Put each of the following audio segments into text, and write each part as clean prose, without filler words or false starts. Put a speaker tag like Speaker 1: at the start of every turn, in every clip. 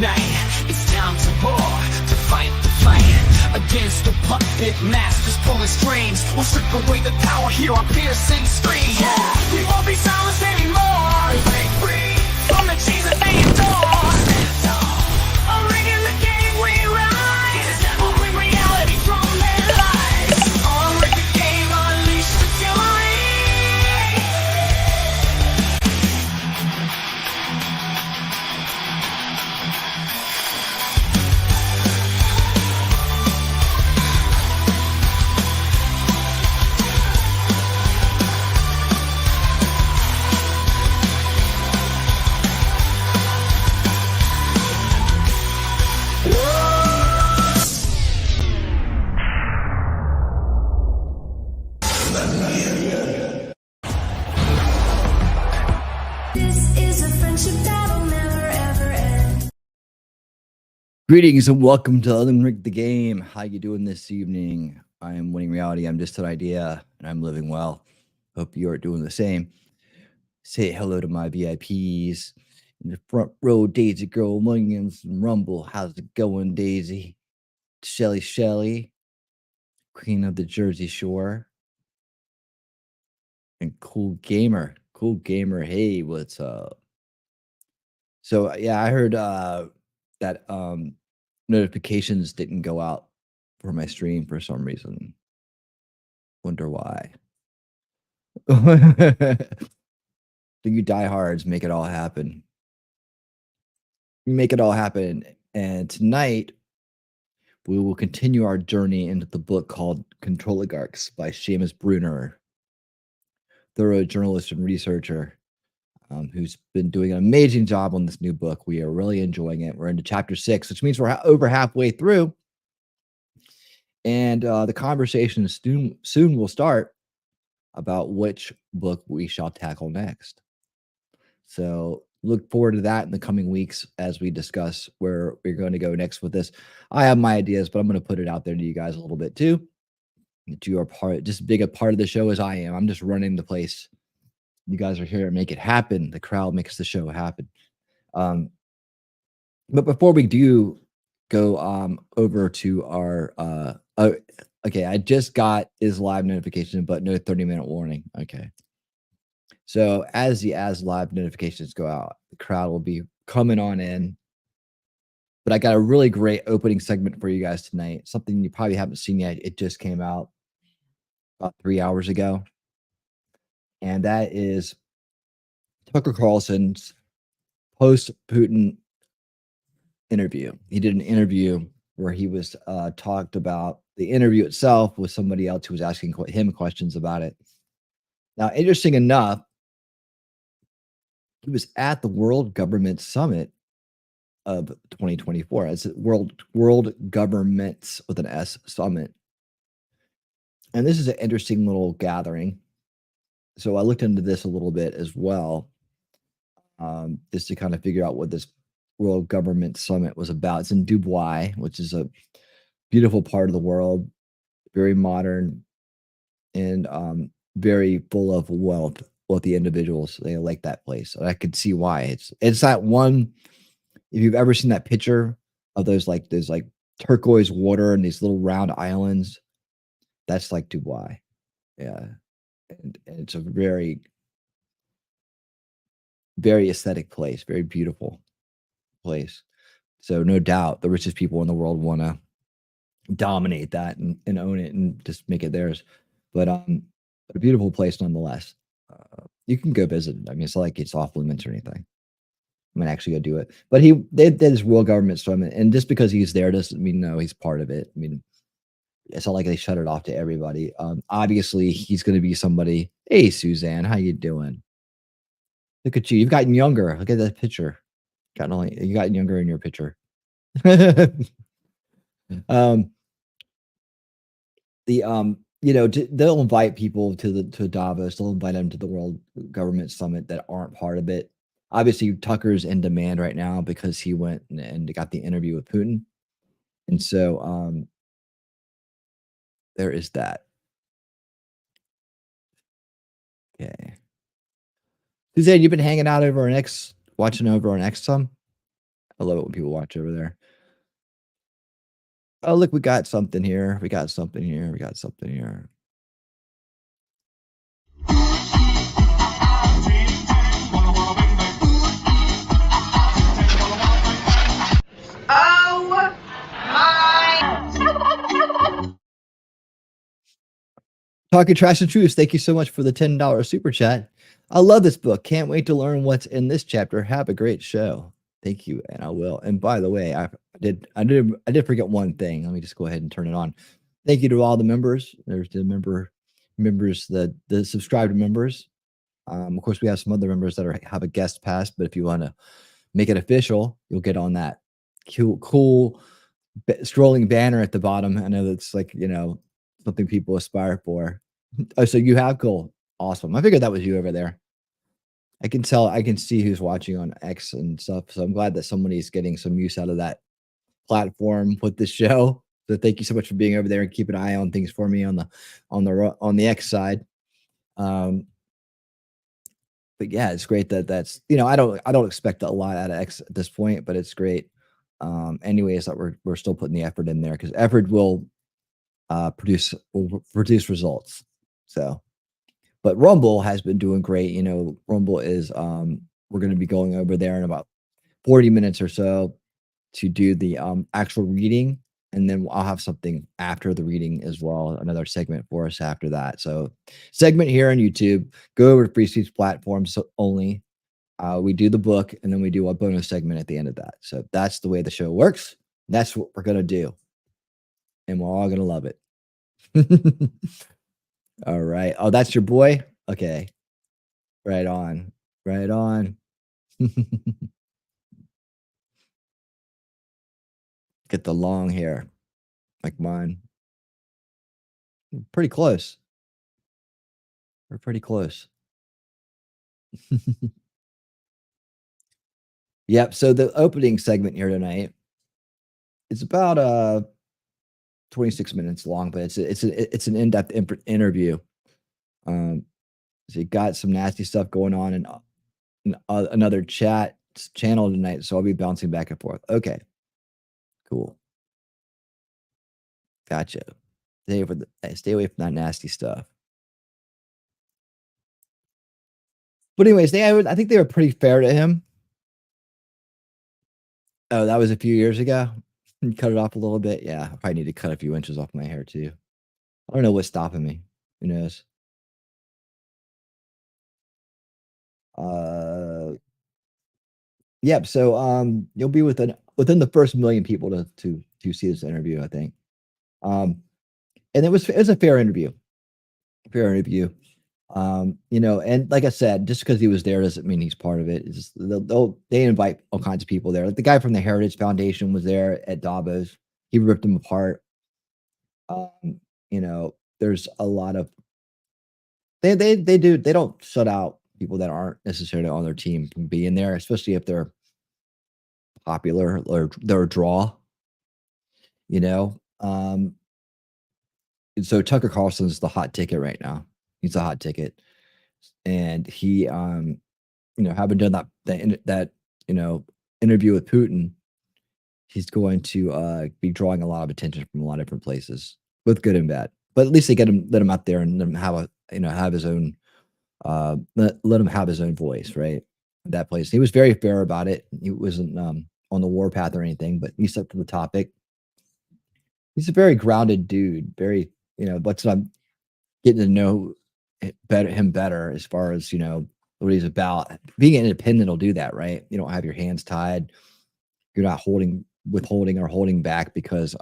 Speaker 1: unite. It's time to war, to fight the fight against the puppet masters pulling strings. We'll strip away the power, hear our piercing screams. Yeah, we won't be silenced anymore. Break free from the chains that they adore. Stand tall, Unrig in the game we rise. We'll bring reality from their lies. Unrig the game, unleash the fury.
Speaker 2: Greetings and welcome to Unrig the Game. How you doing this evening? I am winning reality. I'm just an idea and I'm living well. Hope you are doing the same. Say hello to my VIPs in the front row. Daisy Girl, Williams, and Rumble. How's it going, Daisy? Shelly, Queen of the Jersey Shore, and Cool Gamer. Hey, what's up? So yeah, I heard that notifications didn't go out for my stream for some reason. Wonder why. You diehards make it all happen. Make it all happen. And tonight we will continue our journey into the book called Controligarchs by Seamus Bruner, thorough journalist and researcher. Who's been doing an amazing job on this new book. We are really enjoying it. We're into chapter 6, which means we're over halfway through. And the conversation soon will start about which book we shall tackle next. So look forward to that in the coming weeks as we discuss where we're going to go next with this. I have my ideas, but I'm going to put it out there to you guys a little bit too. That you are just as big a part of the show as I am. I'm just running the place. You guys are here to make it happen. The crowd makes the show happen. But before we do go over to our okay, I just got his live notification, but no 30-minute warning. Okay. So as live notifications go out, the crowd will be coming on in. But I got a really great opening segment for you guys tonight. Something you probably haven't seen yet. It just came out about 3 hours ago. And that is Tucker Carlson's post-Putin interview. He did an interview where he was talked about the interview itself with somebody else who was asking him questions about it. Now, interesting enough, he was at the World Government Summit of 2024. It's World Governments with an S Summit. And this is an interesting little gathering. So I looked into this a little bit as well, just to kind of figure out what this World Government Summit was about. It's in Dubai, which is a beautiful part of the world, very modern, and very full of wealthy individuals. They like that place. And I could see why. It's that one. If you've ever seen that picture of those turquoise water and these little round islands, that's like Dubai. Yeah. And it's a very, very aesthetic place, very beautiful place. So no doubt the richest people in the world want to dominate that and own it and just make it theirs. But a beautiful place nonetheless. You can go visit. I mean, it's not like it's off limits or anything. I might actually go do it. But they did this World Government Summit, and just because he's there doesn't mean no, he's part of it. I mean, it's not like they shut it off to everybody. Obviously, he's going to be somebody. Hey, Suzanne, how you doing? Look at you. You've gotten younger. Look at that picture. You gotten younger in your picture. They'll invite people to Davos. They'll invite them to the World Government Summit that aren't part of it. Obviously, Tucker's in demand right now because he went and got the interview with Putin, and so there is that. Okay. Suzanne, you've been hanging out over watching over on X some? I love it when people watch over there. Oh, look, we got something here. We got something here. We got something here. Talking Trash and Truth, thank you so much for the $10 super chat. I love this book. Can't wait to learn what's in this chapter. Have a great show. Thank you, and I will. And by the way, I did forget one thing. Let me just go ahead and turn it on. Thank you to all the members. There's the members, the subscribed members. Of course, we have some other members that have a guest pass, but if you want to make it official, you'll get on that cool scrolling banner at the bottom. I know that's like, something people aspire for. Oh, so you have gold. Awesome. I figured that was you over there. I can tell, I can see who's watching on X and stuff. So I'm glad that somebody's getting some use out of that platform with the show. So thank you so much for being over there and keep an eye on things for me on the X side. But yeah, it's great that's I don't expect a lot out of X at this point, but it's great. Anyways, that we're still putting the effort in there because effort will produce results. So, but Rumble has been doing great. Rumble is we're going to be going over there in about 40 minutes or so to do the actual reading, and then I'll have something after the reading as well, another segment for us after that. So, segment here on YouTube, go over to Free Speech platforms only. We do the book, and then we do a bonus segment at the end of that. So that's the way the show works. That's what we're going to do. And we're all going to love it. All right. Oh, that's your boy? Okay. Right on. Right on. Get the long hair like mine. Pretty close. We're pretty close. Yep. So the opening segment here tonight, it's about 26 minutes long, but it's an in-depth interview. So you got some nasty stuff going on in another chat channel tonight, so I'll be bouncing back and forth. Okay, cool. Gotcha. Stay away from that nasty stuff. But anyways, I think they were pretty fair to him. Oh, that was a few years ago. Cut it off a little bit. Yeah, I probably need to cut a few inches off my hair too. I don't know what's stopping me. Who knows? Yep. So you'll be within the first 1,000,000 people to see this interview, I think. And it was a fair interview. Fair interview. And like I said, just because he was there doesn't mean he's part of it. It's just, they invite all kinds of people there. Like the guy from the Heritage Foundation was there at Davos. He ripped them apart. There's a lot of they don't shut out people that aren't necessarily on their team from being there, especially if they're popular or they're a draw. And so Tucker Carlson's the hot ticket right now. He's a hot ticket, and he having done that interview with Putin, he's going to be drawing a lot of attention from a lot of different places, both good and bad. But at least they let him out there and let him have his own let him have his own voice, right? That place. He was very fair about it. He wasn't on the warpath or anything, but he stuck to the topic. He's a very grounded dude. Very, but I'm getting to know him better as far as what he's about. Being independent will do that, right? You don't have your hands tied. You're not withholding or holding back because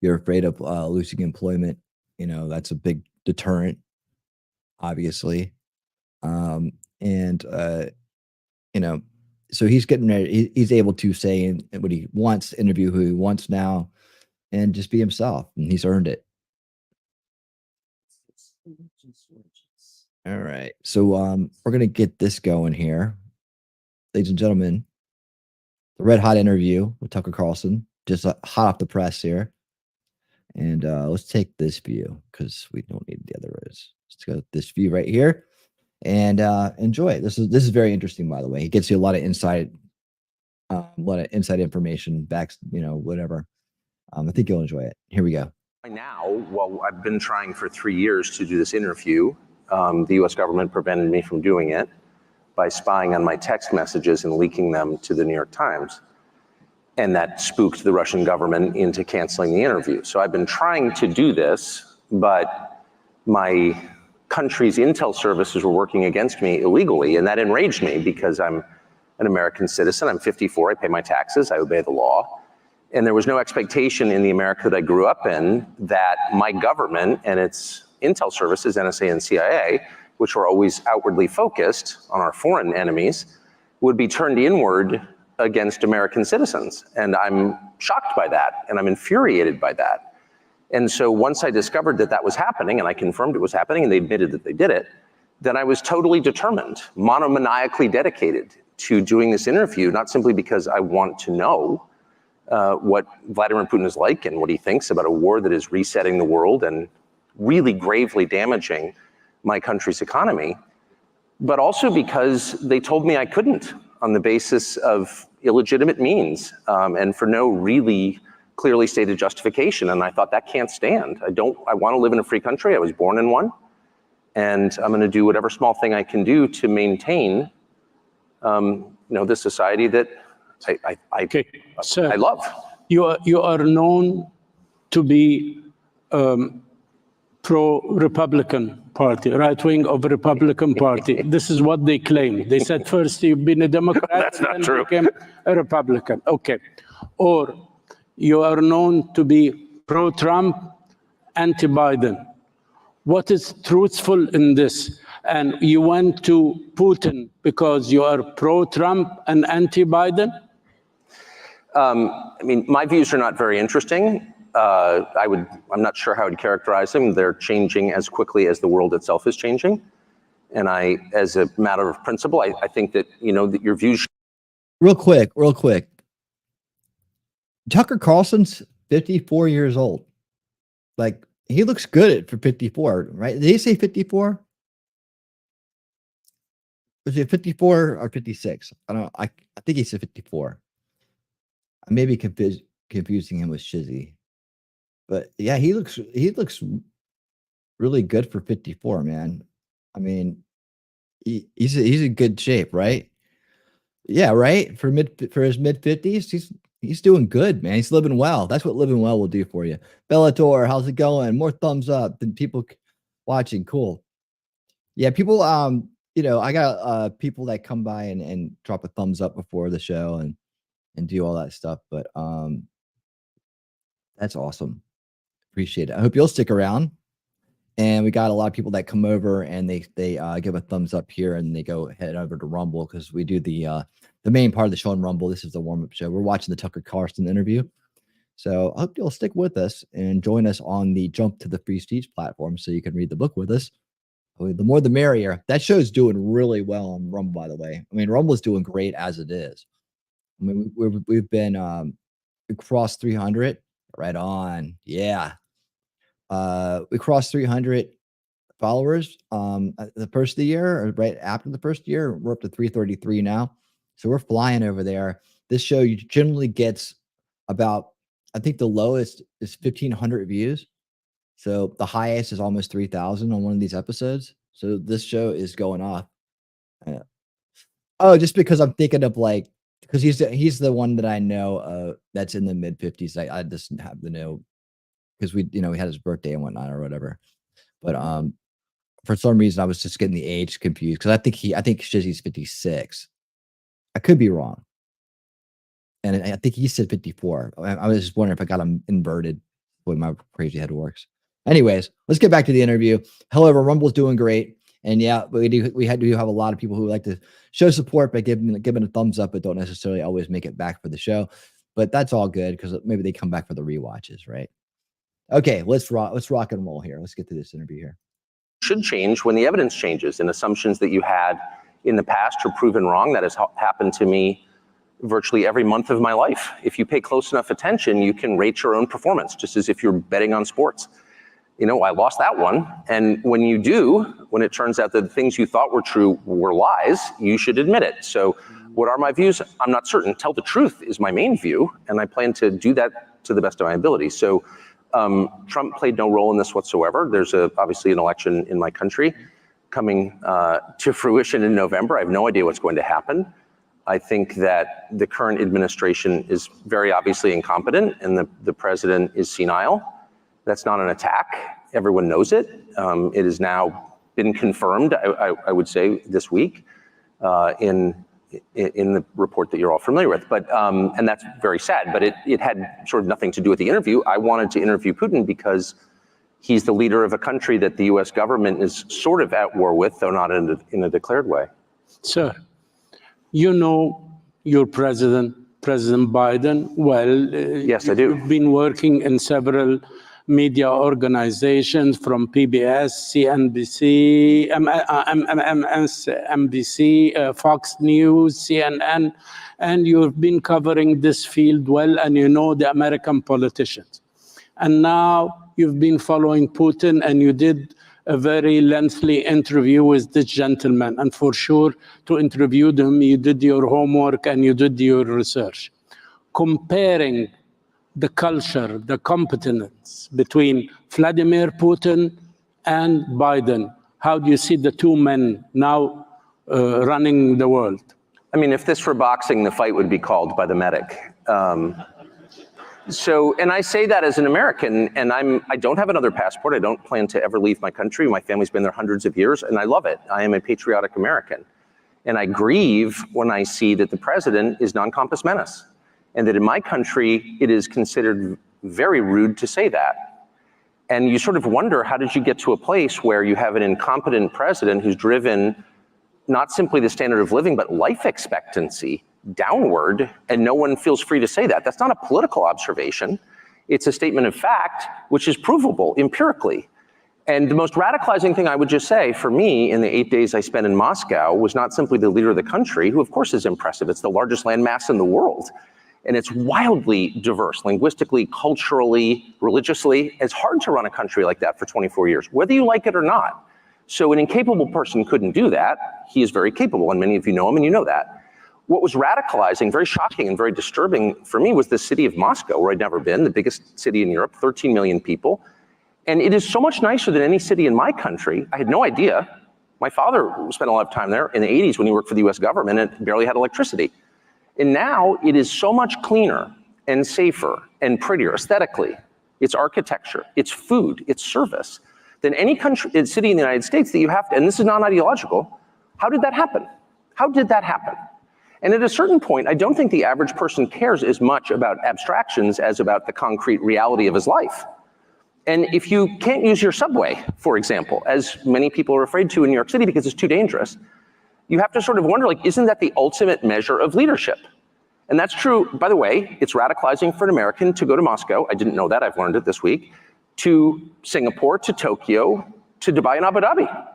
Speaker 2: you're afraid of losing employment. That's a big deterrent, obviously. So he's getting ready. He's able to say what he wants, interview who he wants now, and just be himself. And he's earned it. All right. So we're gonna get this going here, ladies and gentlemen. The red hot interview with Tucker Carlson, just hot off the press here. And let's take this view because we don't need the other rows. Let's go with this view right here and enjoy it. This is very interesting, by the way. It gets you a lot of insight lot of inside information, backs, whatever. I think you'll enjoy it. Here we go.
Speaker 3: Now, well, I've been trying for 3 years to do this interview. The US government prevented me from doing it by spying on my text messages and leaking them to the New York Times. And that spooked the Russian government into canceling the interview. So I've been trying to do this, but my country's intel services were working against me illegally, and that enraged me because I'm an American citizen, I'm 54, I pay my taxes, I obey the law. And there was no expectation in the America that I grew up in that my government and its intel services, NSA and CIA, which were always outwardly focused on our foreign enemies, would be turned inward against American citizens. And I'm shocked by that, and I'm infuriated by that. And so once I discovered that that was happening, and I confirmed it was happening, and they admitted that they did it, then I was totally determined, monomaniacally dedicated to doing this interview, not simply because I want to know what Vladimir Putin is like and what he thinks about a war that is resetting the world and really gravely damaging my country's economy, but also because they told me I couldn't on the basis of illegitimate means and for no really clearly stated justification. And I thought that can't stand. I want to live in a free country. I was born in one. And I'm going to do whatever small thing I can do to maintain the society that I love.
Speaker 4: You are known to be pro-Republican Party, right wing of Republican Party. This is what they claim. They said first you've been a Democrat,
Speaker 3: That's not
Speaker 4: and then
Speaker 3: true.
Speaker 4: became a Republican. Okay. Or you are known to be pro-Trump, anti-Biden. What is truthful in this? And you went to Putin because you are pro-Trump and anti-Biden?
Speaker 3: I mean, my views are not very interesting. I'm not sure how I'd characterize them. They're changing as quickly as the world itself is changing. And as a matter of principle, I think that, that your views.
Speaker 2: Real quick. Tucker Carlson's 54 years old. Like, he looks good for 54, right? Did he say 54? Was it 54 or 56? I don't know. I think he said 54. I may be confusing him with Shizzy. But yeah, he looks really good for 54, man. I mean, he's in good shape, right? Yeah, right. For his mid 50s, he's doing good, man. He's living well. That's what living well will do for you. Bellator, how's it going? More thumbs up than people watching. Cool. Yeah, people. I got people that come by and drop a thumbs up before the show and do all that stuff. But that's awesome. Appreciate it. I hope you'll stick around. And we got a lot of people that come over and they give a thumbs up here and they go head over to Rumble because we do the main part of the show on Rumble. This is the warm-up show. We're watching the Tucker Carlson interview. So I hope you'll stick with us and join us on the Jump to the Free Speech platform so you can read the book with us. The more the merrier. That show is doing really well on Rumble, by the way. I mean, Rumble is doing great as it is. I mean, we've been we crossed 300. Right on. Yeah. We crossed 300 followers the first of the year, or right after the first year. We're up to 333 now. So we're flying over there. This show generally gets about, I think the lowest is 1,500 views. So the highest is almost 3,000 on one of these episodes. So this show is going off. Oh, just because I'm thinking of because he's the one that I know that's in the mid 50s. I just have to know because we had his birthday and whatnot or whatever. But for some reason I was just getting the age confused because I think Shizzy's 56. I could be wrong. And I think he said 54. I was just wondering if I got him inverted the way my crazy head works. Anyways, let's get back to the interview. However, Rumble's doing great. And yeah, we have a lot of people who like to show support by giving a thumbs up, but don't necessarily always make it back for the show. But that's all good because maybe they come back for the rewatches, right? Okay, let's rock and roll here. Let's get to this interview here.
Speaker 3: Should change when the evidence changes and assumptions that you had in the past are proven wrong. That has happened to me virtually every month of my life. If you pay close enough attention, you can rate your own performance, just as if you're betting on sports. I lost that one. And when you do, when it turns out that the things you thought were true were lies, you should admit it. So What are my views? I'm not certain. Tell the truth is my main view, and I plan to do that to the best of my ability. So Trump played no role in this whatsoever. There's obviously an election in my country coming to fruition in November. I have no idea what's going to happen. I think that the current administration is very obviously incompetent, and the president is senile. That's not an attack. Everyone knows it. It has now been confirmed, I would say, this week in the report that you're all familiar with. But and that's very sad. But it had sort of nothing to do with the interview. I wanted to interview Putin because he's the leader of a country that the U.S. government is sort of at war with, though not in a declared way.
Speaker 4: Sir, you know your President Biden well.
Speaker 3: Yes, I do.
Speaker 4: You've been working in several media organizations from PBS, CNBC, MSNBC, Fox News, CNN, and you've been covering this field well, and you know the American politicians. And now you've been following Putin, and you did a very lengthy interview with this gentleman. And for sure, to interview them, you did your homework and you did your research. Comparing the culture, the competence between Vladimir Putin and Biden, how do you see the two men now running the world?
Speaker 3: I mean, if this were boxing, the fight would be called by the medic. And I say that as an American, and I don't have another passport. I don't plan to ever leave my country. My family's been there hundreds of years, and I love it. I am a patriotic American. And I grieve when I see that the president is non-compos menace, and that in my country, it is considered very rude to say that. And you sort of wonder, how did you get to a place where you have an incompetent president who's driven not simply the standard of living, but life expectancy downward, and no one feels free to say that? That's not a political observation. It's a statement of fact, which is provable empirically. And the most radicalizing thing I would just say for me in the 8 days I spent in Moscow was not simply the leader of the country, who of course is impressive. It's the largest landmass in the world. And it's wildly diverse, linguistically, culturally, religiously. It's hard to run a country like that for 24 years, whether you like it or not. So an incapable person couldn't do that. He is very capable, and many of you know him, and you know that. What was radicalizing, very shocking and very disturbing for me was the city of Moscow, where I'd never been, the biggest city in Europe, 13 million people. And it is so much nicer than any city in my country. I had no idea. My father spent a lot of time there in the 80s when he worked for the US government and barely had electricity. And now it is so much cleaner and safer and prettier aesthetically. Its architecture, its food, its service, than any country, city in the United States that you have to, and this is non-ideological. How did that happen? How did that happen? And at a certain point, I don't think the average person cares as much about abstractions as about the concrete reality of his life. And if you can't use your subway, for example, as many people are afraid to in New York City because it's too dangerous, you have to sort of wonder, like, isn't that the ultimate measure of leadership? And that's true, by the way. It's radicalizing for an American to go to Moscow. I didn't know that, I've learned it this week, to Singapore, to Tokyo, to Dubai and Abu Dhabi.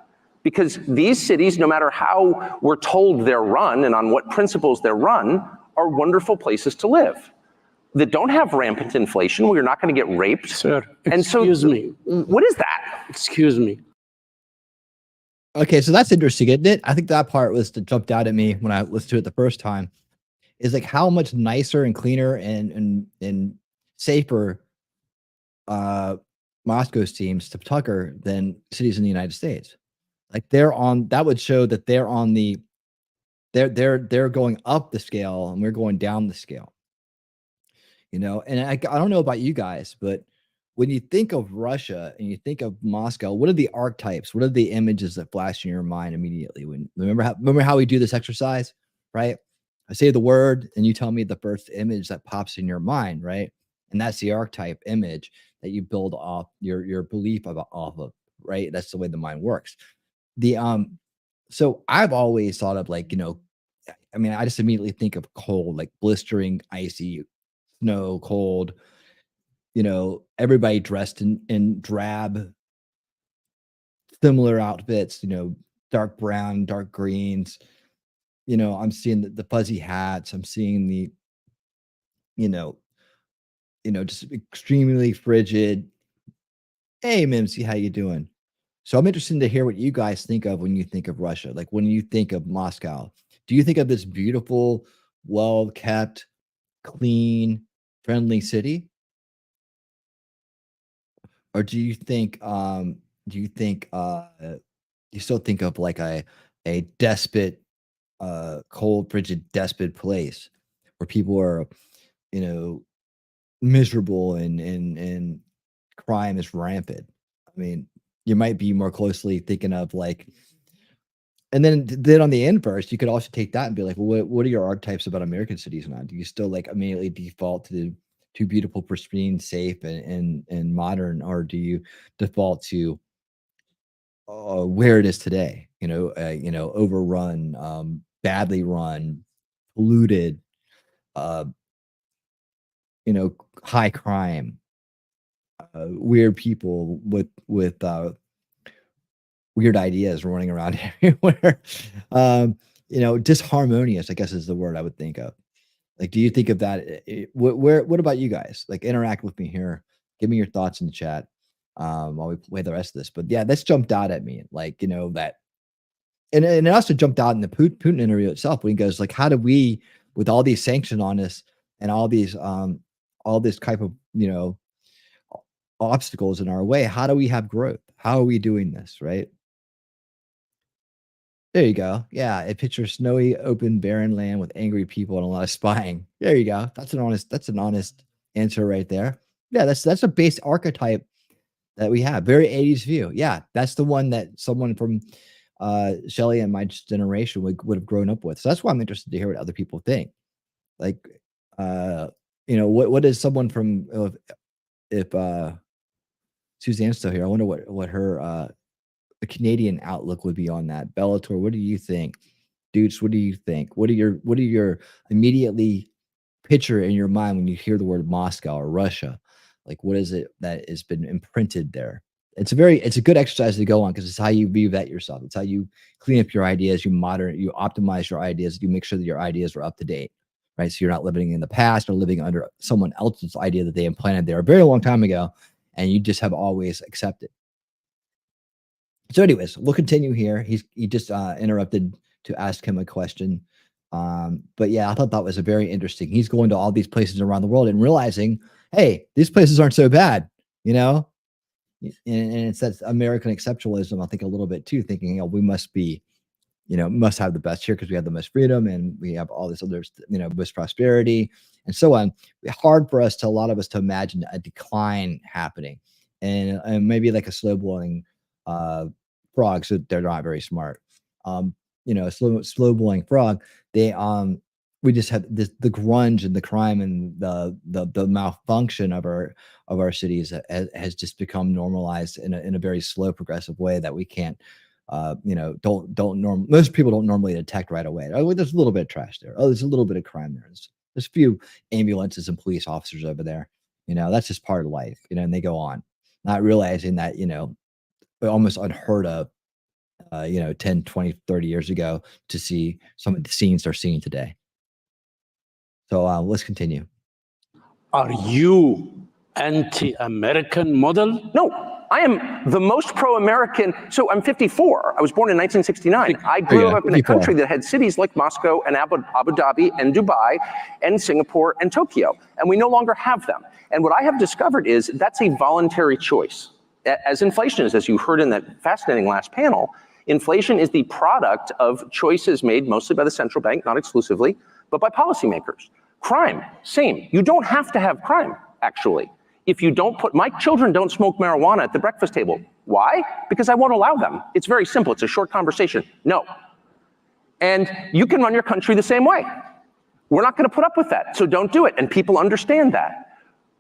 Speaker 3: Because these cities, no matter how we're told they're run and on what principles they're run, are wonderful places to live that don't have rampant inflation, where you're not going to get raped.
Speaker 4: Sir,
Speaker 3: excuse
Speaker 4: me.
Speaker 3: What is that?
Speaker 4: Excuse me.
Speaker 2: Okay, so that's interesting, isn't it? I think that part was that jumped out at me when I listened to it the first time. Is like how much nicer and cleaner and safer Moscow seems to Tucker than cities in the United States. Like that would show that they're on the they're going up the scale and we're going down the scale. You know, and I don't know about you guys, but when you think of Russia and you think of Moscow, what are the archetypes? What are the images that flash in your mind immediately? Remember how we do this exercise, right? I say the word and you tell me the first image that pops in your mind, right? And that's the archetype image that you build off your belief off of, right? That's the way the mind works. So I've always thought of, like, you know, I mean, I just immediately think of cold, like blistering, icy, snow, cold, you know, everybody dressed in drab, similar outfits, you know, dark brown, dark greens. You know, I'm seeing the fuzzy hats. I'm seeing the, you know, just extremely frigid. Hey, Mimsy, how you doing? So I'm interested to hear what you guys think of when you think of Russia. Like when you think of Moscow, Do you think of this beautiful, well-kept, clean, friendly city? Or do you think you still think of like a despot, cold, frigid despot place where people are, you know, miserable and crime is rampant? I mean, you might be more closely thinking of like, and then on the inverse, you could also take that and be like, well, what are your archetypes about American cities now? Do you still like immediately default to beautiful, pristine, safe, and modern, or do you default to where it is today? Overrun, badly run, polluted, uh, high crime, weird people with weird ideas running around everywhere. Disharmonious, I guess, is the word I would think of. Like, do you think of that? What about you guys? Like, interact with me here. Give me your thoughts in the chat while we play the rest of this. But yeah, that's jumped out at me. Like, that, and it also jumped out in the Putin interview itself when he goes, like, how do we, with all these sanctions on us and all this type of, obstacles in our way, how do we have growth? How are we doing this, right? There you go. Yeah, it pictures snowy, open, barren land with angry people and a lot of spying. There you go. That's an honest answer right there. Yeah, that's a base archetype that we have. Very 80s view. Yeah, that's the one that someone from Shelley and my generation would have grown up with. So that's why I'm interested to hear what other people think. Like, what is someone from if Suzanne's still here? I wonder what her the Canadian outlook would be on that. Bellator, what do you think? Dudes, what do you think? What are your immediately picture in your mind when you hear the word Moscow or Russia? Like, what is it that has been imprinted there? It's a good exercise to go on because it's how you revet yourself. It's how you clean up your ideas, you optimize your ideas, you make sure that your ideas are up to date, right? So you're not living in the past or living under someone else's idea that they implanted there a very long time ago, and you just have always accepted. So anyways, we'll continue here. He just interrupted to ask him a question. But yeah, I thought that was a very interesting. He's going to all these places around the world and realizing, hey, these places aren't so bad, And it's that American exceptionalism, I think, a little bit too, thinking, we must be, must have the best here because we have the most freedom and we have all this other, most prosperity and so on. It's hard for a lot of us to imagine a decline happening and maybe like a slow blowing frog, so they're not very smart. Slow blowing frog. We just have the grunge and the crime and the malfunction of our cities has just become normalized in a very slow, progressive way that we can't, most people don't normally detect right away. Oh, there's a little bit of trash there. Oh, there's a little bit of crime there. There's a few ambulances and police officers over there. That's just part of life. And they go on, not realizing that almost unheard of 10, 20, 30 years ago to see some of the scenes they're seeing today. So let's continue.
Speaker 4: Are you anti-American model?
Speaker 3: No, I am the most pro-American. So I'm 54. I was born in 1969. I grew up in a country that had cities like Moscow and Abu Dhabi and Dubai and Singapore and Tokyo, and we no longer have them. And what I have discovered is that's a voluntary choice. As inflation is, as you heard in that fascinating last panel, inflation is the product of choices made mostly by the central bank, not exclusively, but by policymakers. Crime, same. You don't have to have crime, actually. If you don't my children don't smoke marijuana at the breakfast table. Why? Because I won't allow them. It's very simple. It's a short conversation. No. And you can run your country the same way. We're not going to put up with that, so don't do it. And people understand that.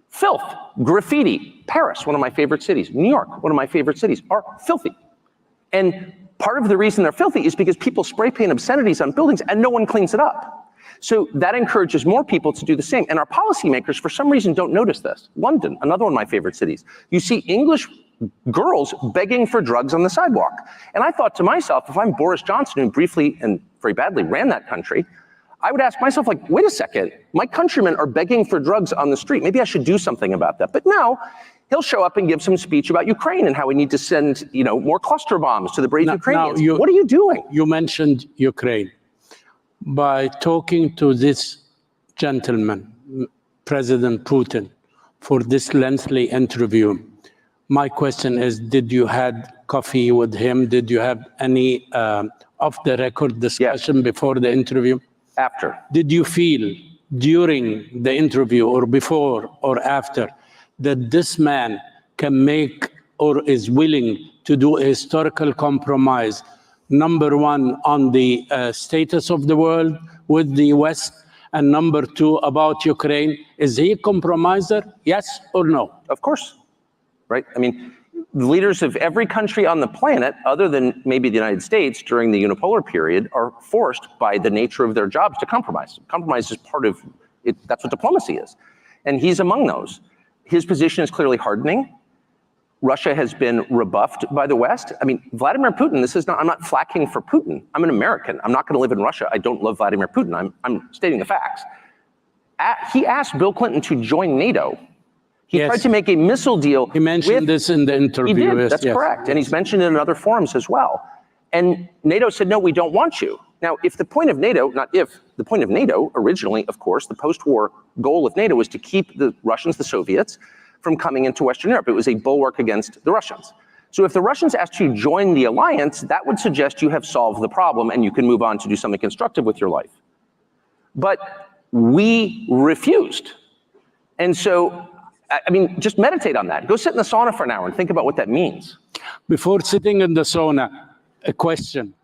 Speaker 3: Filth, graffiti, Paris, one of my favorite cities, New York, one of my favorite cities, are filthy. And part of the reason they're filthy is because people spray paint obscenities on buildings and no one cleans it up. So that encourages more people to do the same. And our policymakers, for some reason, don't notice this. London, another one of my favorite cities. You see English girls begging for drugs on the sidewalk. And I thought to myself, if I'm Boris Johnson, who briefly and very badly ran that country, I would ask myself, like, wait a second, my countrymen are begging for drugs on the street. Maybe I should do something about that. But no, he'll show up and give some speech about Ukraine and how we need to send, more cluster bombs to the brave Ukrainians. What are you doing?
Speaker 4: You mentioned Ukraine. by talking to this gentleman, President Putin, for this lengthy interview. My question is, did you had coffee with him? Did you have any off-the-record discussion before the interview?
Speaker 3: After.
Speaker 4: Did you feel during the interview or before or after that this man can make or is willing to do a historical compromise, number one, on the status of the world with the West, and number two, about Ukraine? Is he a compromiser, yes or no?
Speaker 3: Of course, right? I mean, the leaders of every country on the planet, other than maybe the United States during the unipolar period, are forced by the nature of their jobs to compromise. Compromise is part of it. That's what diplomacy is. And he's among those. His position is clearly hardening. Russia has been rebuffed by the West. I mean, Vladimir Putin, I'm not flacking for Putin. I'm an American. I'm not going to live in Russia. I don't love Vladimir Putin. I'm stating the facts. He asked Bill Clinton to join NATO. He tried to make a missile deal.
Speaker 4: He mentioned this in the interview.
Speaker 3: He did, that's correct. And he's mentioned it in other forums as well. And NATO said, no, we don't want you. Now, if the point of NATO, the point of NATO originally, of course, the post-war goal of NATO was to keep the Russians, the Soviets, from coming into Western Europe. It was a bulwark against the Russians. So if the Russians asked you to join the alliance, that would suggest you have solved the problem and you can move on to do something constructive with your life. But we refused. And so, I mean, just meditate on that. Go sit in the sauna for an hour and think about what that means.
Speaker 4: Before sitting in the sauna, a question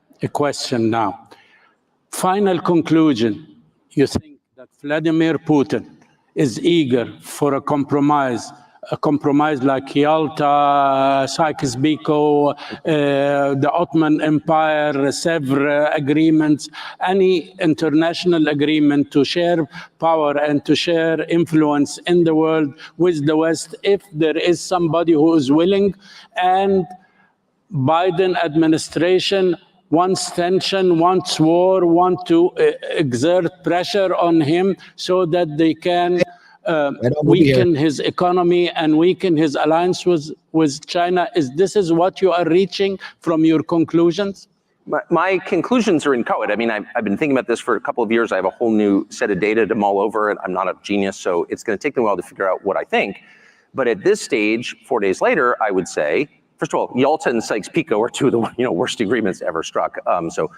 Speaker 4: now. Final conclusion. You think that Vladimir Putin is eager for a compromise like Yalta, Sykes-Picot, the Ottoman Empire, Sèvres agreements, any international agreement to share power and to share influence in the world with the West, if there is somebody who is willing, and Biden administration wants tension, wants war, want to exert pressure on him so that they can weaken his economy and weaken his alliance with China. This is what you are reaching from your conclusions?
Speaker 3: My conclusions are inchoate. I mean, I've been thinking about this for a couple of years. I have a whole new set of data to mull over, and I'm not a genius, so it's going to take me a while to figure out what I think. But at this stage, 4 days later, I would say, first of all, Yalta and Sykes-Picot are two of the worst agreements ever struck. So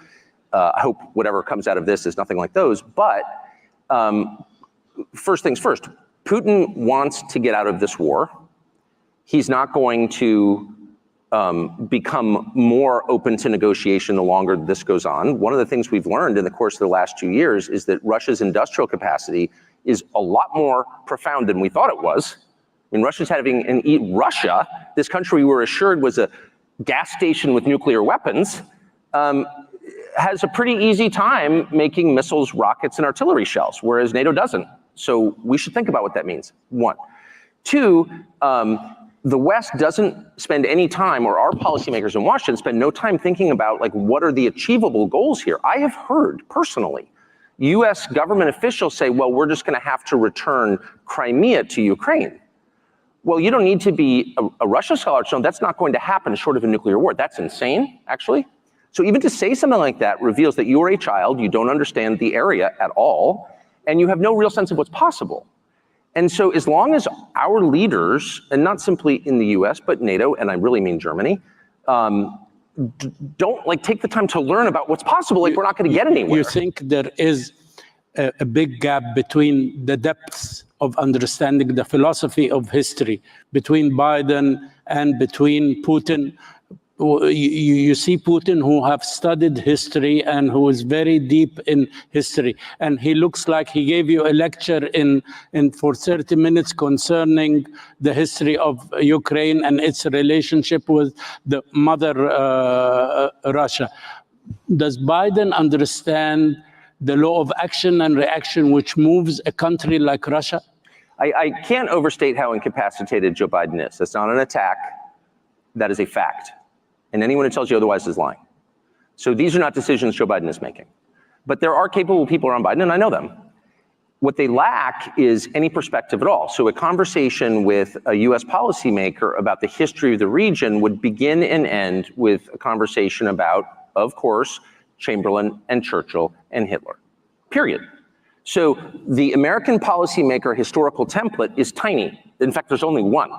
Speaker 3: I hope whatever comes out of this is nothing like those. But first things first, Putin wants to get out of this war. He's not going to become more open to negotiation the longer this goes on. One of the things we've learned in the course of the last 2 years is that Russia's industrial capacity is a lot more profound than we thought it was. I mean, Russia's having Russia, this country we were assured was a gas station with nuclear weapons, has a pretty easy time making missiles, rockets, and artillery shells, whereas NATO doesn't. So we should think about what that means, one. Two, the West doesn't spend any time, or our policymakers in Washington spend no time thinking about, like, what are the achievable goals here? I have heard personally US government officials say, well, we're just going to have to return Crimea to Ukraine. Well, you don't need to be a Russia scholar to know that's not going to happen short of a nuclear war. That's insane, actually. So even to say something like that reveals that you are a child, you don't understand the area at all, and you have no real sense of what's possible. And so as long as our leaders, and not simply in the US, but NATO, and I really mean Germany, don't take the time to learn about what's possible, we're not going to get anywhere.
Speaker 4: You think there is a big gap between the depths of understanding the philosophy of history between Biden and between Putin? You see Putin, who have studied history and who is very deep in history, and he looks like he gave you a lecture for 30 minutes concerning the history of Ukraine and its relationship with the mother Russia. Does Biden understand the law of action and reaction which moves a country like Russia?
Speaker 3: I can't overstate how incapacitated Joe Biden is. That's not an attack. That is a fact. And anyone who tells you otherwise is lying. So these are not decisions Joe Biden is making. But there are capable people around Biden, and I know them. What they lack is any perspective at all. So a conversation with a US policymaker about the history of the region would begin and end with a conversation about, of course, Chamberlain and Churchill and Hitler. period. So the American policymaker historical template is tiny. In fact, there's only one.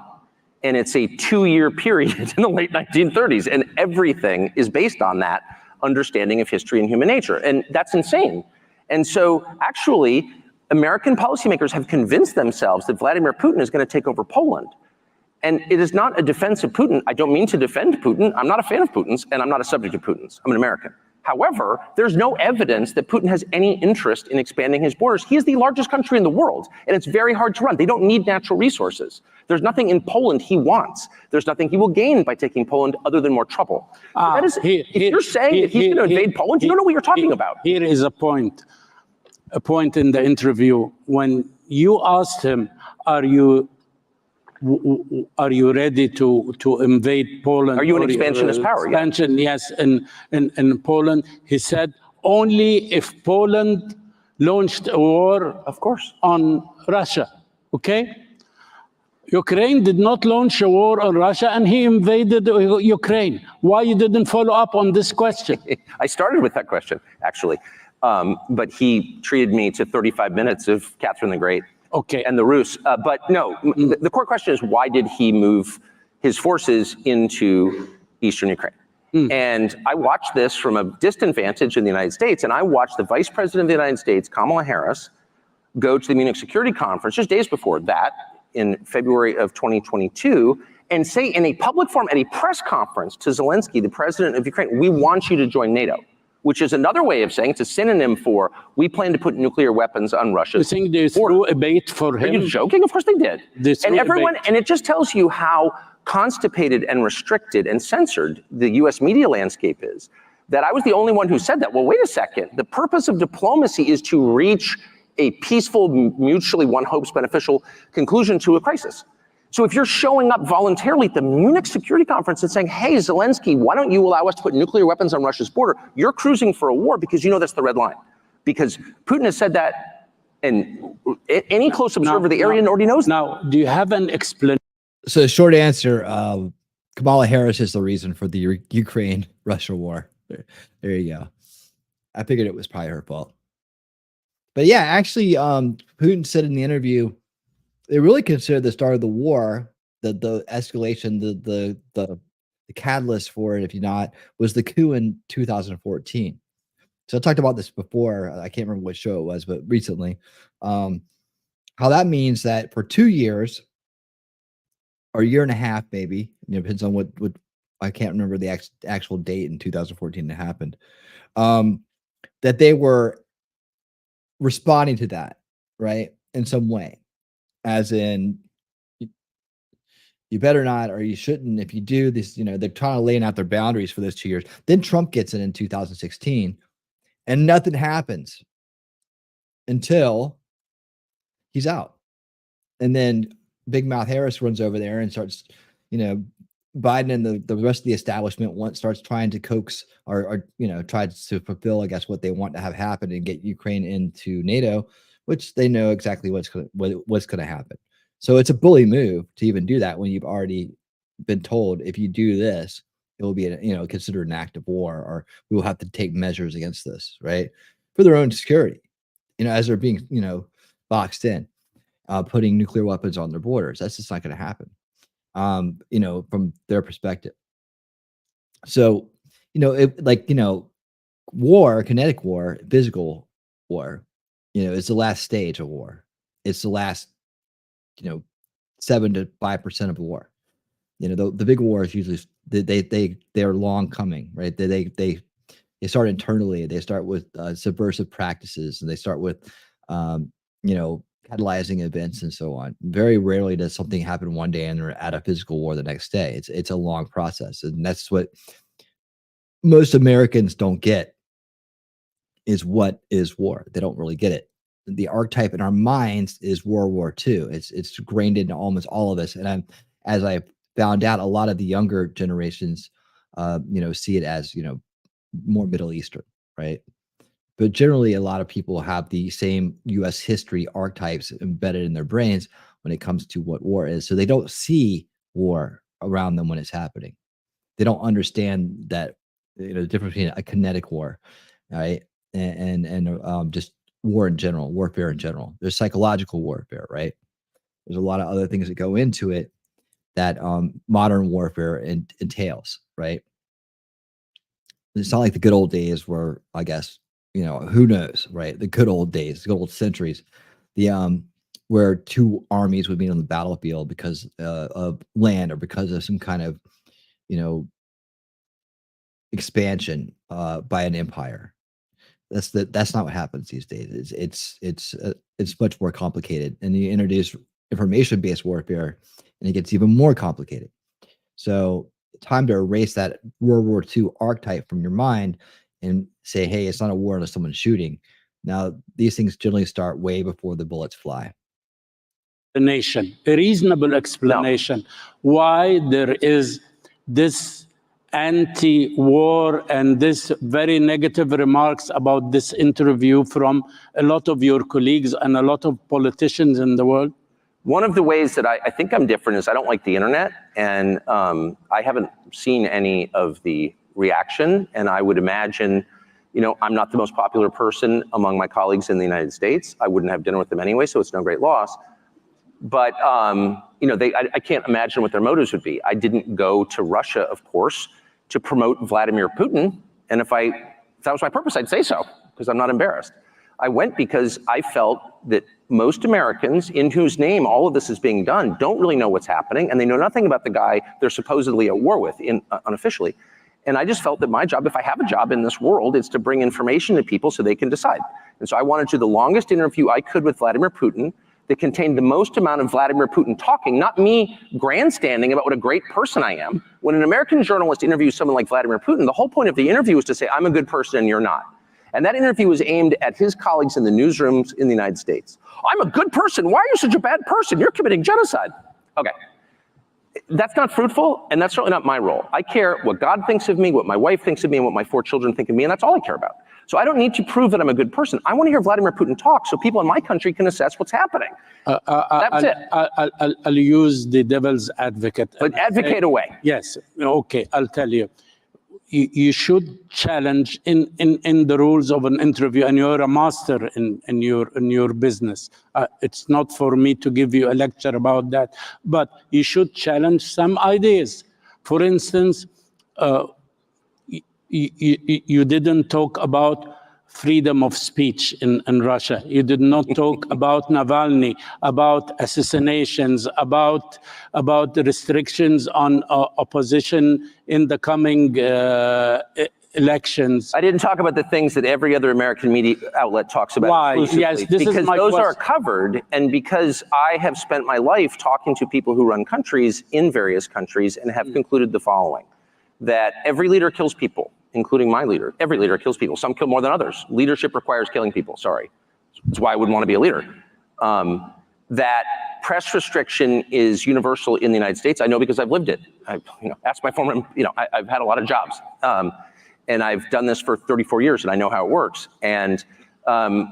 Speaker 3: And it's a 2-year period in the late 1930s. And everything is based on that understanding of history and human nature. And that's insane. And so actually, American policymakers have convinced themselves that Vladimir Putin is going to take over Poland. And it is not a defense of Putin. I don't mean to defend Putin. I'm not a fan of Putin's, and I'm not a subject of Putin's. I'm an American. However, there's no evidence that Putin has any interest in expanding his borders. He is the largest country in the world, and it's very hard to run. They don't need natural resources. There's nothing in Poland he wants. There's nothing he will gain by taking Poland other than more trouble. If you're saying that he's going to invade Poland, you don't know what you're talking about.
Speaker 4: Here is a point in the interview when you asked him, are you ready to invade Poland?
Speaker 3: Are you an expansionist power?
Speaker 4: Expansion, yes, in Poland. He said, only if Poland launched a war,
Speaker 3: of course,
Speaker 4: on Russia, okay? Ukraine did not launch a war on Russia, and he invaded Ukraine. Why you didn't follow up on this question?
Speaker 3: I started with that question, actually. But he treated me to 35 minutes of Catherine the Great.
Speaker 4: Okay.
Speaker 3: And the Rus. But no, the core question is, why did he move his forces into eastern Ukraine? And I watched this from a distant vantage in the United States, and I watched the Vice President of the United States, Kamala Harris, go to the Munich Security Conference just days before that, in February of 2022, and say in a public forum, at a press conference to Zelensky, the president of Ukraine, we want you to join NATO. Which is another way of saying, it's a synonym for, we plan to put nuclear weapons on Russia's
Speaker 4: border. You think they threw a bait for him?
Speaker 3: Are you joking? Of course they did. And it just tells you how constipated and restricted and censored the US media landscape is, that I was the only one who said that. Well, wait a second. The purpose of diplomacy is to reach a peaceful, mutually one hopes beneficial conclusion to a crisis. So if you're showing up voluntarily at the Munich Security Conference and saying, hey, Zelensky, why don't you allow us to put nuclear weapons on Russia's border? You're cruising for a war because you know that's the red line. Because Putin has said that, and any close observer of the area already knows that.
Speaker 4: Now, do you have an explanation?
Speaker 2: So the short answer, Kamala Harris is the reason for the Ukraine-Russia war. There you go. I figured it was probably her fault. But yeah, actually, Putin said in the interview, they really considered the start of the war, the escalation, the catalyst for it, if you not, was the coup in 2014. So I talked about this before. I can't remember what show it was, but recently, how that means that for 2 years or a year and a half, maybe, depends on what I can't remember the actual date in 2014 that happened, that they were responding to that, right, in some way. As in, you better not, or you shouldn't. If you do this, they're trying to lay out their boundaries for those 2 years. Then Trump gets in 2016, and nothing happens until he's out. And then Big Mouth Harris runs over there and starts, Biden and the rest of the establishment starts trying to coax or tries to fulfill, I guess, what they want to have happen and get Ukraine into NATO, which they know exactly what's going to happen. So it's a bully move to even do that when you've already been told, if you do this, it will be considered an act of war, or we will have to take measures against this, right, for their own security, as they're being boxed in, putting nuclear weapons on their borders. That's just not going to happen, from their perspective. So war, kinetic war, physical war, it's the last stage of war. It's the last, 7 to 5% of the war. The big war is usually they're long coming, right? They start internally. They start with subversive practices, and they start with catalyzing events and so on. Very rarely does something happen one day and they're at a physical war the next day. It's a long process, and that's what most Americans don't get. Is what is war? They don't really get it. The archetype in our minds is World War II. It's ingrained into almost all of us. And as I found out, a lot of the younger generations, see it as more Middle Eastern, right? But generally, a lot of people have the same U.S. history archetypes embedded in their brains when it comes to what war is. So they don't see war around them when it's happening. They don't understand that the difference between a kinetic war, right, and just war in general, warfare in general. There's psychological warfare, right? There's a lot of other things that go into it that modern warfare entails, right? It's not like the good old days where, I guess, who knows, right? The good old days, the good old centuries, where two armies would meet on the battlefield because of land or because of some kind of, expansion by an empire. That's not what happens these days. It's much more complicated, and you introduce information-based warfare, and it gets even more complicated. So, time to erase that World War II archetype from your mind and say, hey, it's not a war unless someone's shooting. Now, these things generally start way before the bullets fly.
Speaker 4: A reasonable explanation why there is this anti-war and this very negative remarks about this interview from a lot of your colleagues and a lot of politicians in the world?
Speaker 3: One of the ways that I think I'm different is I don't like the internet, and I haven't seen any of the reaction, and I would imagine, I'm not the most popular person among my colleagues in the United States. I wouldn't have dinner with them anyway, so it's no great loss. But, I can't imagine what their motives would be. I didn't go to Russia, of course, to promote Vladimir Putin, and if that was my purpose, I'd say so, because I'm not embarrassed. I went because I felt that most Americans, in whose name all of this is being done, don't really know what's happening, and they know nothing about the guy they're supposedly at war with, unofficially. And I just felt that my job, if I have a job in this world, is to bring information to people so they can decide. And so I wanted to do the longest interview I could with Vladimir Putin that contained the most amount of Vladimir Putin talking, not me grandstanding about what a great person I am. When an American journalist interviews someone like Vladimir Putin, the whole point of the interview is to say, I'm a good person and you're not. And that interview was aimed at his colleagues in the newsrooms in the United States. I'm a good person. Why are you such a bad person? You're committing genocide. Okay. That's not fruitful, and that's certainly not my role. I care what God thinks of me, what my wife thinks of me, and what my 4 children think of me, and that's all I care about. So I don't need to prove that I'm a good person. I want to hear Vladimir Putin talk so people in my country can assess what's happening. That's it.
Speaker 4: I'll use the devil's advocate.
Speaker 3: But advocate away.
Speaker 4: Yes. Okay, I'll tell you. You should challenge in the rules of an interview, and you're a master in your business. It's not for me to give you a lecture about that, but you should challenge some ideas. For instance, you didn't talk about freedom of speech in Russia. You did not talk about Navalny, about assassinations, about the restrictions on opposition in the coming elections.
Speaker 3: I didn't talk about the things that every other American media outlet talks about.
Speaker 4: Why? Yes, this
Speaker 3: because
Speaker 4: is my
Speaker 3: those
Speaker 4: question.
Speaker 3: are covered, and because I have spent my life talking to people who run countries in various countries and have concluded the following, that every leader kills people, including my leader. Every leader kills people. Some kill more than others. Leadership requires killing people, sorry. That's why I wouldn't want to be a leader. That press restriction is universal in the United States. I know because I've lived it. Ask my former, I've had a lot of jobs. And I've done this for 34 years and I know how it works. And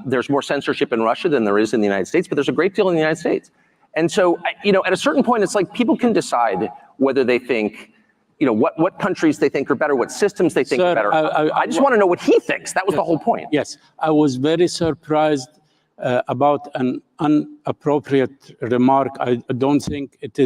Speaker 3: there's more censorship in Russia than there is in the United States, but there's a great deal in the United States. And so, at a certain point, it's like people can decide whether they think, what countries they think are better, what systems they think are better. I just want to know what he thinks. That was the whole point.
Speaker 4: Yes, I was very surprised about an inappropriate remark. I don't think it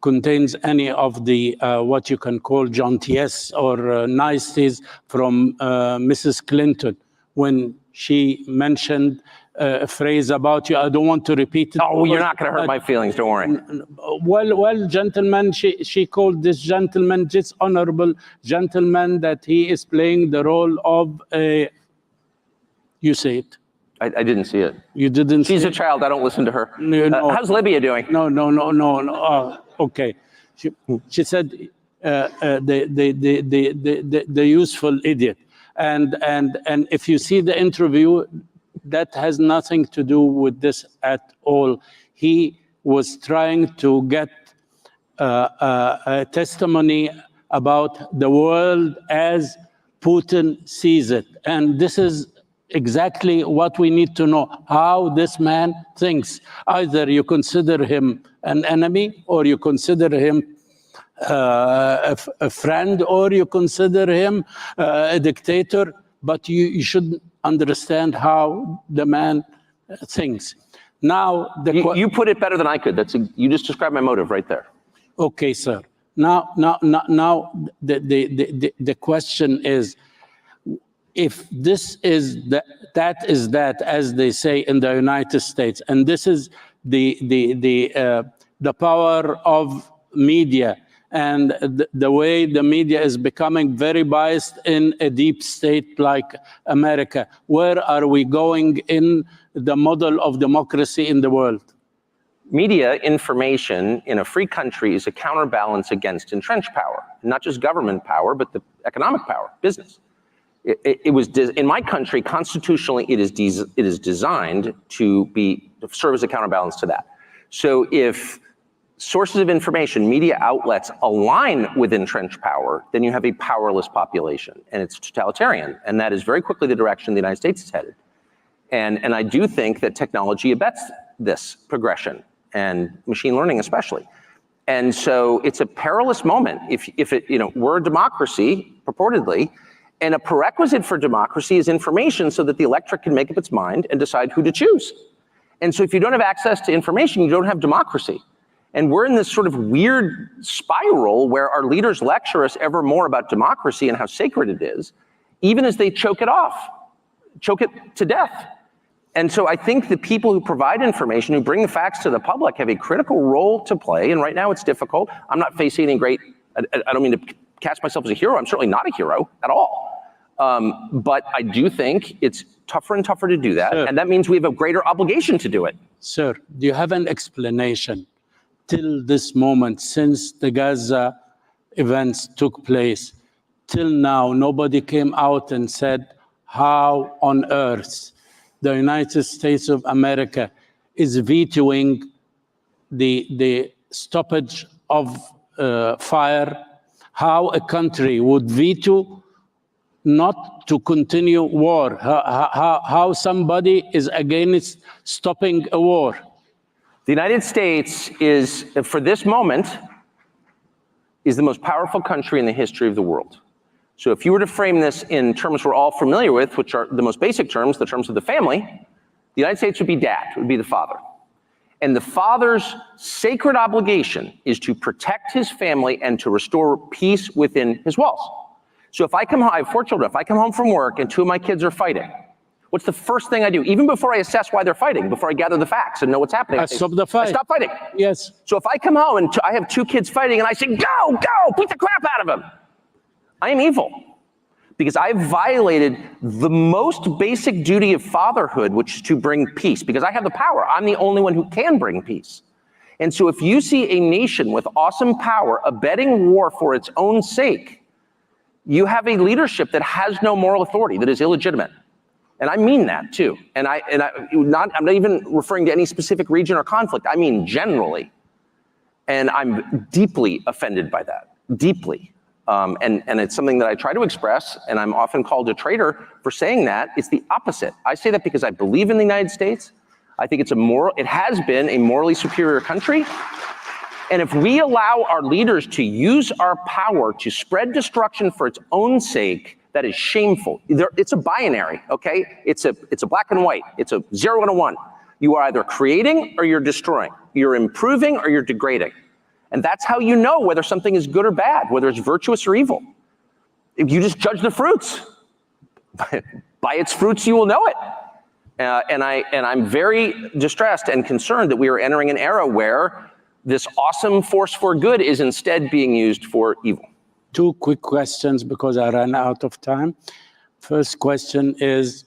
Speaker 4: contains any of the what you can call jauntiness or niceties from Mrs. Clinton when she mentioned a phrase about you. I don't want to repeat it.
Speaker 3: Oh, you're not going to hurt my feelings, don't worry.
Speaker 4: Well, gentlemen, she called this gentleman, this honorable gentleman, that he is playing the role of a, you say it.
Speaker 3: I didn't see it.
Speaker 4: You didn't see it?
Speaker 3: She's a child, I don't listen to her.
Speaker 4: No.
Speaker 3: How's Libya doing?
Speaker 4: No. Okay. She said the useful idiot. And if you see the interview, that has nothing to do with this at all. He was trying to get a testimony about the world as Putin sees it. And this is exactly what we need to know, how this man thinks. Either you consider him an enemy, or you consider him a friend, or you consider him a dictator, but you should understand how the man thinks. Now,
Speaker 3: you put it better than I could. You just described my motive right there.
Speaker 4: Okay, sir. Now, the question is, if this is that is that, as they say in the United States, and this is the power of media, and the way the media is becoming very biased in a deep state like America, where are we going in the model of democracy in the world?
Speaker 3: Media information in a free country is a counterbalance against entrenched power, not just government power, but the economic power, business. It was in my country, constitutionally, it is designed to serve as a counterbalance to that. So if sources of information, media outlets align with entrenched power, then you have a powerless population, and it's totalitarian, and that is very quickly the direction the United States is headed. And I do think that technology abets this progression, and machine learning especially. And so it's a perilous moment if it, we're a democracy, purportedly, and a prerequisite for democracy is information so that the electorate can make up its mind and decide who to choose. And so if you don't have access to information, you don't have democracy. And we're in this sort of weird spiral where our leaders lecture us ever more about democracy and how sacred it is, even as they choke it to death. And so I think the people who provide information, who bring the facts to the public, have a critical role to play. And right now it's difficult. I'm not facing any great, I don't mean to cast myself as a hero. I'm certainly not a hero at all. But I do think it's tougher and tougher to do that. Sir, and that means we have a greater obligation to do it.
Speaker 4: Sir, do you have an explanation till this moment, since the Gaza events took place, till now, nobody came out and said how on earth the United States of America is vetoing the stoppage of fire, how a country would veto not to continue war, how somebody is against stopping a war.
Speaker 3: The United States is, for this moment, is the most powerful country in the history of the world. So if you were to frame this in terms we're all familiar with, which are the most basic terms, the terms of the family, the United States would be dad, would be the father. And the father's sacred obligation is to protect his family and to restore peace within his walls. So if I come home, I have 4 children, if I come home from work and 2 of my kids are fighting, what's the first thing I do? Even before I assess why they're fighting, before I gather the facts and know what's happening.
Speaker 4: I stop the fight.
Speaker 3: I stop fighting.
Speaker 4: Yes.
Speaker 3: So if I come home and I have 2 kids fighting and I say, go, beat the crap out of them, I am evil. Because I've violated the most basic duty of fatherhood, which is to bring peace, because I have the power. I'm the only one who can bring peace. And so if you see a nation with awesome power abetting war for its own sake, you have a leadership that has no moral authority, that is illegitimate. And I mean that too. And I'm not even referring to any specific region or conflict. I mean generally. And I'm deeply offended by that, deeply. And it's something that I try to express, and I'm often called a traitor for saying that. It's the opposite. I say that because I believe in the United States. I think it has been a morally superior country. And if we allow our leaders to use our power to spread destruction for its own sake, that is shameful. It's a binary, okay? It's a black and white. It's a 0 and a 1. You are either creating or you're destroying. You're improving or you're degrading. And that's how you know whether something is good or bad, whether it's virtuous or evil. If you just judge the fruits. By its fruits you will know it. And I'm very distressed and concerned that we are entering an era where this awesome force for good is instead being used for evil.
Speaker 4: 2 quick questions because I ran out of time. First question is,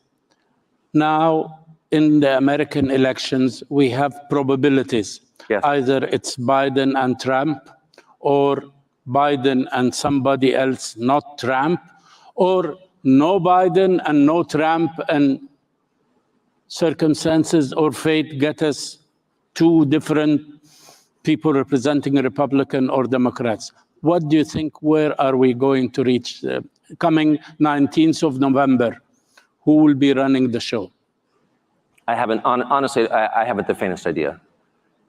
Speaker 4: now in the American elections, we have probabilities.
Speaker 3: Yes.
Speaker 4: Either it's Biden and Trump, or Biden and somebody else, not Trump, or no Biden and no Trump, and circumstances or fate get us 2 different people representing a Republican or Democrats. What do you think, where are we going to reach coming 19th of November? Who will be running the show?
Speaker 3: Honestly, I haven't the faintest idea.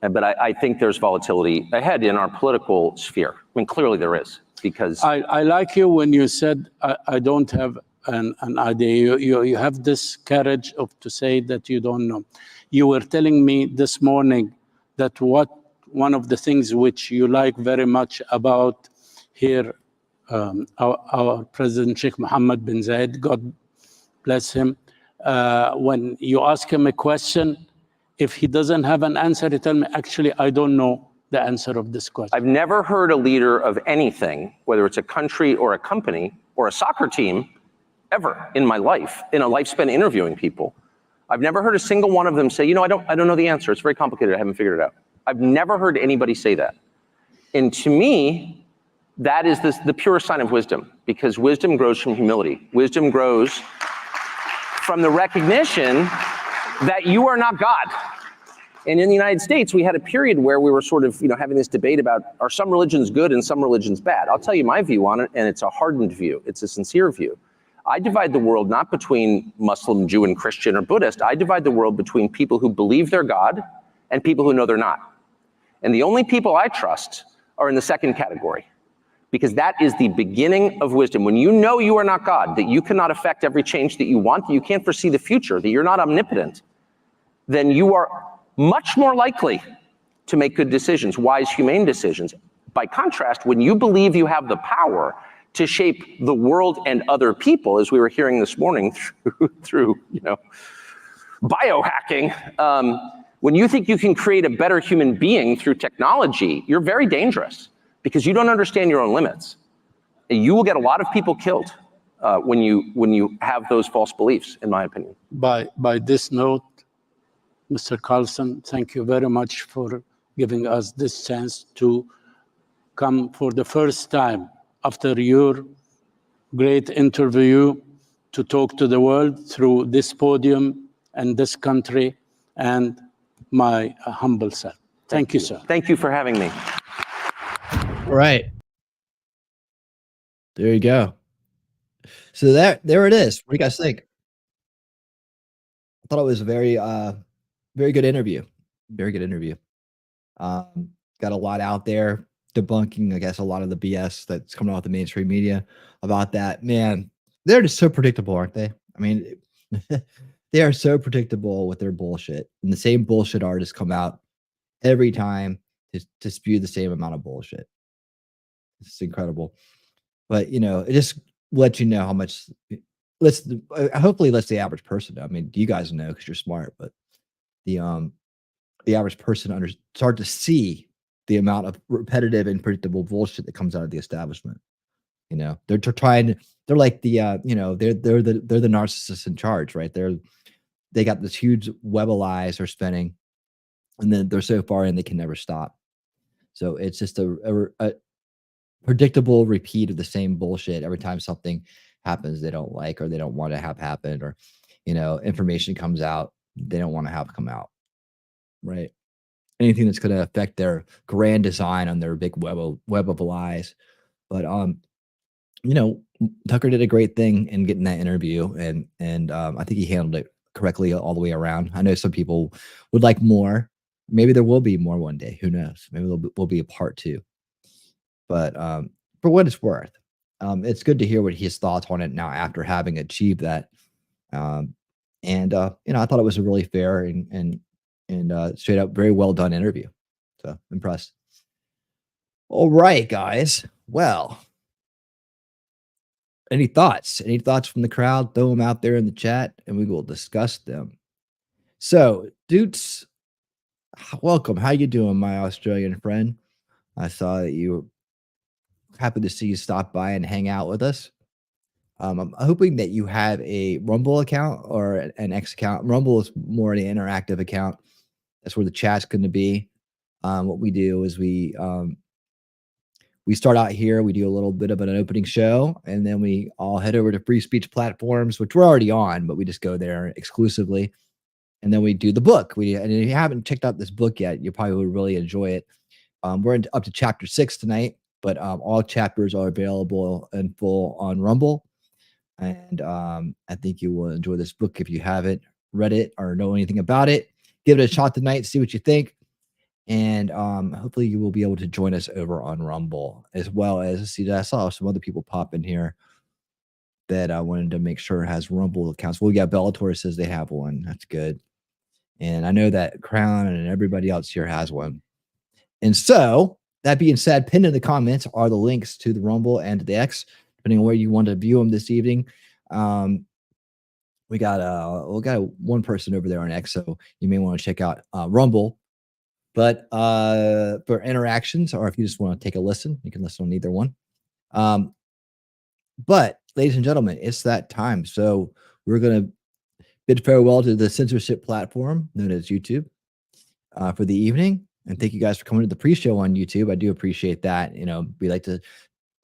Speaker 3: But I think there's volatility ahead in our political sphere. I mean, clearly there is, because...
Speaker 4: I like you when you said, I don't have an idea. You have this courage of to say that you don't know. You were telling me this morning that one of the things which you like very much about here, our President Sheikh Mohammed bin Zayed, God bless him, when you ask him a question, if he doesn't have an answer, he tell me, actually, I don't know the answer of this question.
Speaker 3: I've never heard a leader of anything, whether it's a country or a company or a soccer team, ever in my life, in a life spent interviewing people. I've never heard a single one of them say, you know, I don't know the answer. It's very complicated. I haven't figured it out. I've never heard anybody say that. And to me, that is the pure sign of wisdom, because wisdom grows from humility. Wisdom grows from the recognition that you are not God. And in the United States, we had a period where we were sort of, you know, having this debate about, are some religions good and some religions bad? I'll tell you my view on it, and it's a hardened view. It's a sincere view. I divide the world not between Muslim, Jew, and Christian or Buddhist. I divide the world between people who believe they're God and people who know they're not. And the only people I trust are in the second category, because that is the beginning of wisdom. When you know you are not God, that you cannot affect every change that you want, that you can't foresee the future, that you're not omnipotent, then you are much more likely to make good decisions, wise, humane decisions. By contrast, when you believe you have the power to shape the world and other people, as we were hearing this morning through you know, biohacking, when you think you can create a better human being through technology, you're very dangerous, because you don't understand your own limits. You will get a lot of people killed when you have those false beliefs, in my opinion.
Speaker 4: By this note, Mr. Carlson, thank you very much for giving us this chance to come for the first time after your great interview to talk to the world through this podium and this country and my humble self. Thank you, sir.
Speaker 3: Thank you for having me.
Speaker 2: All right. There you go. So there it is. What do you guys think? I thought it was a very good interview. Very good interview. Got a lot out there debunking, I guess, a lot of the BS that's coming out of the mainstream media about that. Man, they're just so predictable, aren't they? I mean, they are so predictable with their bullshit. And the same bullshit artists come out every time to spew the same amount of bullshit. It's incredible. But, you know, it just lets you know how much, hopefully lets the average person know. I mean, you guys know because you're smart, but the average person start to see the amount of repetitive and predictable bullshit that comes out of the establishment. You know, they're like the you know, they're the narcissists in charge, right? They got this huge web of lies they're spinning, and then they're so far in they can never stop. So it's just a predictable repeat of the same bullshit every time something happens they don't like or they don't want to have happen, or, you know, information comes out they don't want to have come out, right? Anything that's going to affect their grand design on their big web of lies. But you know, Tucker did a great thing in getting that interview, and I think he handled it correctly all the way around. I know some people would like more. Maybe there will be more one day. Who knows? Maybe there will be a part 2. But for what it's worth, it's good to hear what his thoughts on it now after having achieved that. You know, I thought it was a really fair and straight up very well done interview. So impressed. All right, guys. Well, any thoughts? Any thoughts from the crowd? Throw them out there in the chat and we will discuss them. So, Doots, welcome. How you doing, my Australian friend? I saw that you happy to see you stop by and hang out with us. I'm hoping that you have a Rumble account or an X account. Rumble is more an interactive account. That's where the chat's going to be. What we do is we start out here. We do a little bit of an opening show, and then we all head over to free speech platforms, which we're already on, but we just go there exclusively. And then we do the book. And if you haven't checked out this book yet, you probably would really enjoy it. We're up to chapter 6 tonight, but all chapters are available in full on Rumble. And I think you will enjoy this book if you haven't read it or know anything about it. Give it a shot tonight, see what you think. And hopefully you will be able to join us over on Rumble, as well as, see, I saw some other people pop in here. that I wanted to make sure has Rumble accounts. Well, yeah, Bellator says they have one. That's good. And I know that Crown and everybody else here has one. And so, that being said, pinned in the comments are the links to the Rumble and to the X, depending on where you want to view them this evening. We got one person over there on X, so you may want to check out Rumble. But for interactions, or if you just want to take a listen, you can listen on either one. But ladies and gentlemen, it's that time. So we're going to bid farewell to the censorship platform known as YouTube for the evening. And thank you guys for coming to the pre-show on YouTube. I do appreciate that. You know, we like to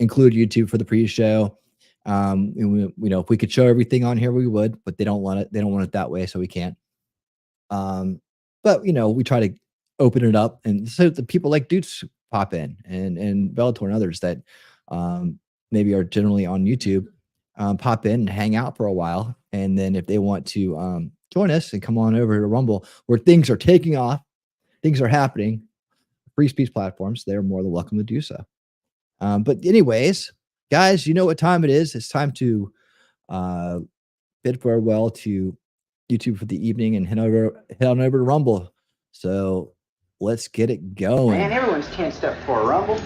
Speaker 2: include YouTube for the pre-show. You know, if we could show everything on here, we would, but they don't want it. They don't want it that way, so we can't. But you know, we try to open it up, and so the people like Dutes pop in, and Bellator and others that maybe are generally on YouTube pop in and hang out for a while, and then if they want to join us and come on over to Rumble, where things are taking off, things are happening, free speech platforms, they're more than welcome to do so. But anyways, guys, you know what time it is. It's time to bid farewell to YouTube for the evening and head on over to Rumble. So let's get it going.
Speaker 5: Man, everyone's tensed up for a Rumble.